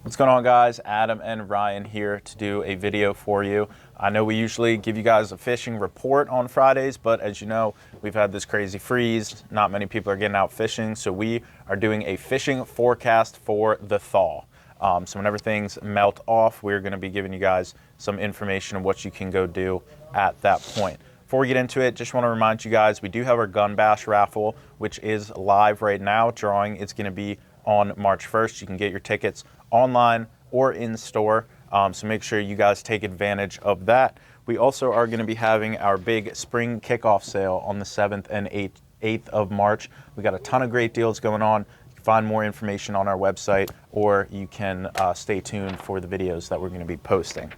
What's going on, guys? Adam and Ryan here to do a video for you. I know we usually give you guys a fishing report on Fridays, but as you know, we've had this crazy freeze. Not many people are getting out fishing, so we are doing a fishing forecast for the thaw. So whenever things melt off, we're going to be giving you guys some information of what you can go do at that point. Before we get into it, just want to remind you guys, we do have our Gun Bash raffle, which is live right now. Drawing is going to be on March 1st. You can get your tickets online or in store, so make sure you guys take advantage of that. We also are going to be having our big spring kickoff sale on the 7th and 8th of March. We got a ton of great deals going on. You can find more information on our website, or you can stay tuned for the videos that we're going to be posting.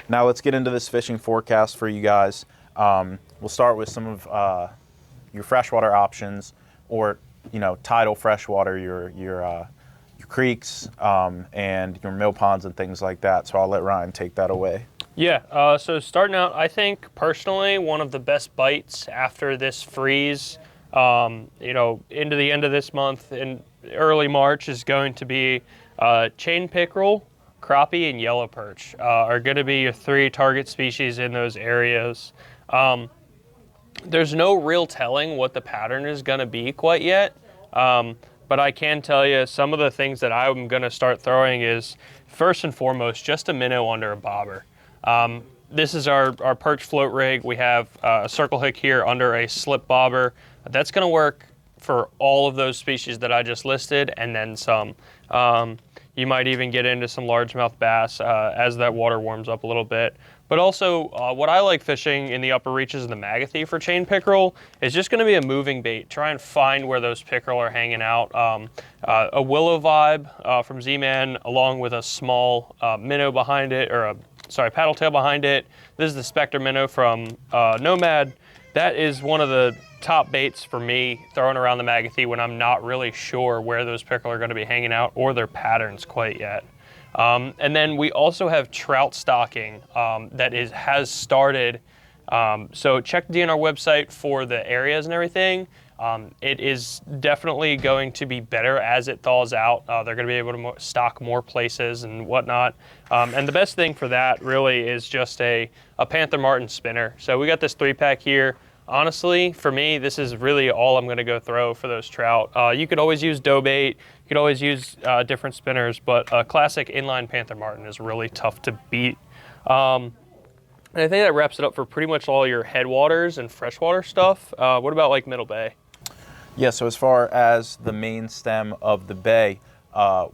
Now let's get into this fishing forecast for you guys. We'll start with some of your freshwater options, or tidal freshwater, your creeks and your mill ponds and things like that. So I'll let Ryan take that away. Yeah, so starting out, I think personally one of the best bites after this freeze, into the end of this month in early March is going to be chain pickerel, crappie, and yellow perch are going to be your three target species in those areas. There's no real telling what the pattern is going to be quite yet. But I can tell you some of the things that I'm going to start throwing is, first and foremost, just a minnow under a bobber. This is our perch float rig. We have a circle hook here under a slip bobber. That's going to work for all of those species that I just listed, and then some. You might even get into some largemouth bass as that water warms up a little bit. But also, what I like fishing in the upper reaches of the Magathy for chain pickerel is just going to be a moving bait. Try and find where those pickerel are hanging out. A willow vibe from Z-Man, along with a small minnow behind it, or paddle tail behind it. This is the Spectre minnow from Nomad. That is one of the top baits for me throwing around the Magathy when I'm not really sure where those pickerel are going to be hanging out or their patterns quite yet. And then we also have trout stocking that has started. So check the DNR website for the areas and everything. It is definitely going to be better as it thaws out. They're going to be able to stock more places and whatnot. And the best thing for that really is just a Panther Martin spinner. So we got this 3-pack here. Honestly, for me, this is really all I'm going to go throw for those trout. You could always use dough bait. You could always use different spinners, but a classic inline Panther Martin is really tough to beat. And I think that wraps it up for pretty much all your headwaters and freshwater stuff. What about like Middle Bay? Yeah, so as far as the main stem of the bay,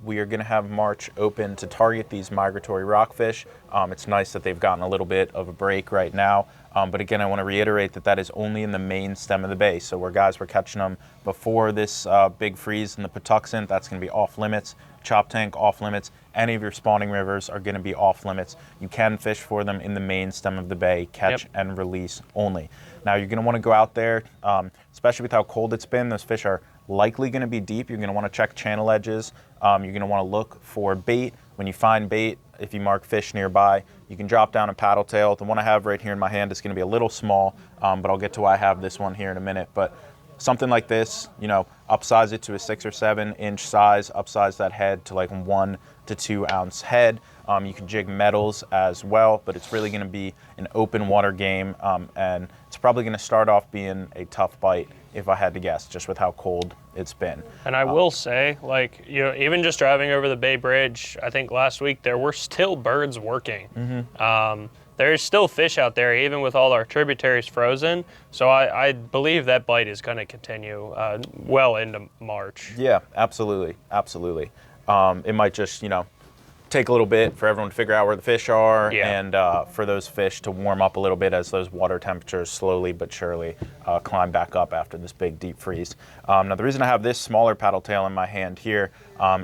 we are going to have March open to target these migratory rockfish. It's nice that they've gotten a little bit of a break right now. But again, I want to reiterate that is only in the main stem of the bay. So where guys were catching them before this big freeze in the Patuxent, that's going to be off limits. Chop Tank, off limits. Any of your spawning rivers are going to be off limits. You can fish for them in the main stem of the bay, catch and release only. Now you're going to want to go out there, especially with how cold it's been. Those fish are likely going to be deep. You're going to want to check channel edges. You're going to want to look for bait. When you find bait, if you mark fish nearby, you can drop down a paddle tail. The one I have right here in my hand is going to be a little small, but I'll get to why I have this one here in a minute. But something like this, upsize it to a 6 or 7 inch size, upsize that head to like 1 to 2 ounce head. You can jig metals as well, but it's really going to be an open water game, and it's probably going to start off being a tough bite if I had to guess, just with how cold it's been. And I will say, even just driving over the Bay Bridge, I think last week there were still birds working. Mm-hmm. There's still fish out there, even with all our tributaries frozen. So I believe that bite is going to continue well into March. Yeah, absolutely, absolutely. It might just, take a little bit for everyone to figure out where the fish are, and for those fish to warm up a little bit as those water temperatures slowly but surely climb back up after this big deep freeze. Now the reason I have this smaller paddle tail in my hand here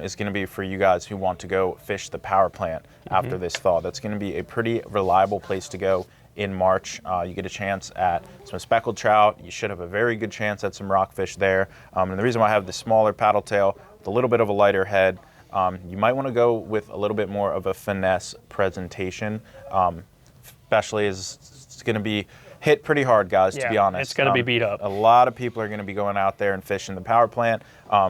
is going to be for you guys who want to go fish the power plant after this thaw. That's going to be a pretty reliable place to go in March. You get a chance at some speckled trout. You should have a very good chance at some rockfish there. And the reason why I have the smaller paddle tail with a little bit of a lighter head, you might want to go with a little bit more of a finesse presentation, especially as it's going to be hit pretty hard, guys, to be honest. It's going to be beat up. A lot of people are going to be going out there and fishing the power plant.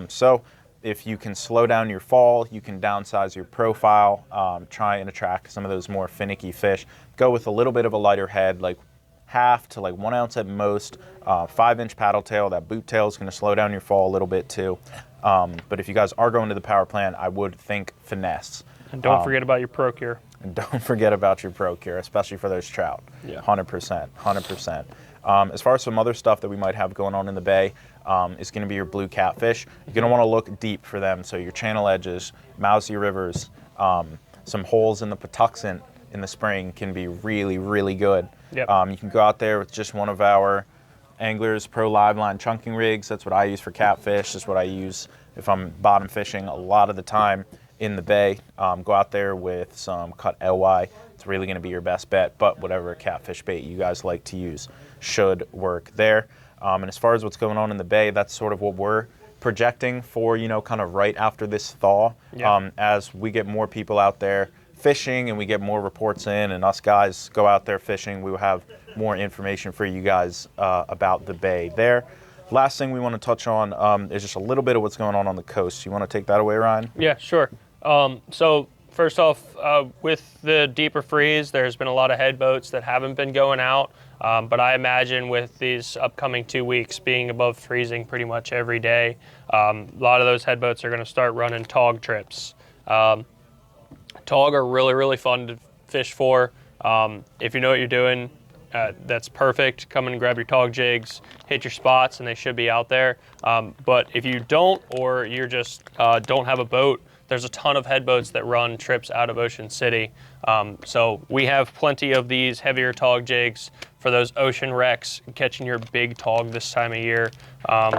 So if you can slow down your fall, you can downsize your profile, try and attract some of those more finicky fish. Go with a little bit of a lighter head, like half to like 1 ounce at most, 5-inch paddle tail. That boot tail is going to slow down your fall a little bit too. But if you guys are going to the power plant, I would think finesse. And don't forget about your Procure. And don't forget about your Procure, especially for those trout. Yeah. 100%, 100%. As far as some other stuff that we might have going on in the bay, is going to be your blue catfish. You're going to want to look deep for them. So your channel edges, mousy rivers, some holes in the Patuxent in the spring can be really, really good. Yep. You can go out there with just one of our Anglers Pro Live Line chunking rigs. That's what I use for catfish. That's what I use if I'm bottom fishing a lot of the time in the bay. Go out there with some cut LY. It's really going to be your best bet, but whatever catfish bait you guys like to use should work there. And as far as what's going on in the bay, that's sort of what we're projecting for, kind of right after this thaw. Yeah. As we get more people out there fishing and we get more reports in and us guys go out there fishing, we will have more information for you guys about the bay there. Last thing we want to touch on is just a little bit of what's going on the coast. You want to take that away, Ryan? Yeah, sure. So first off, with the deeper freeze, there's been a lot of head boats that haven't been going out. But I imagine with these upcoming 2 weeks being above freezing pretty much every day, a lot of those head boats are going to start running tog trips. Tog are really, really fun to fish for. If you know what you're doing, that's perfect. Come in and grab your tog jigs, hit your spots, and they should be out there. But if you don't, or you're just don't have a boat, there's a ton of head boats that run trips out of Ocean City. So we have plenty of these heavier tog jigs for those ocean wrecks, catching your big tog this time of year.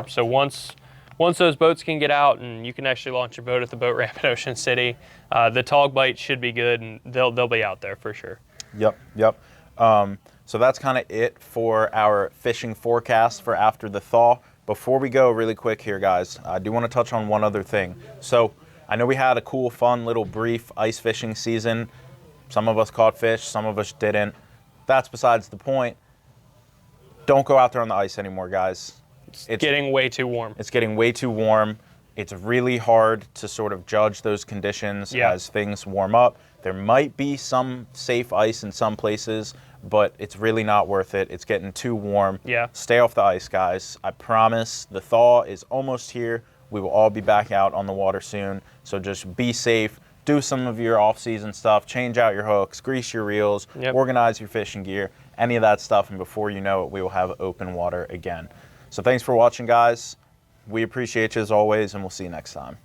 So once those boats can get out and you can actually launch your boat at the boat ramp at Ocean City, the tog bite should be good, and they'll be out there for sure. Yep. So that's kind of it for our fishing forecast for after the thaw. Before we go really quick here, guys, I do want to touch on one other thing. So I know we had a cool, fun, little brief ice fishing season. Some of us caught fish, some of us didn't. That's besides the point. Don't go out there on the ice anymore, guys. It's getting way too warm. It's getting way too warm. It's really hard to sort of judge those conditions as things warm up. There might be some safe ice in some places, but it's really not worth it. It's getting too warm. Yeah. Stay off the ice, guys. I promise the thaw is almost here. We will all be back out on the water soon. So just be safe. Do some of your off-season stuff. Change out your hooks. Grease your reels. Organize your fishing gear. Any of that stuff. And before you know it, we will have open water again. So thanks for watching, guys. We appreciate you as always, and we'll see you next time.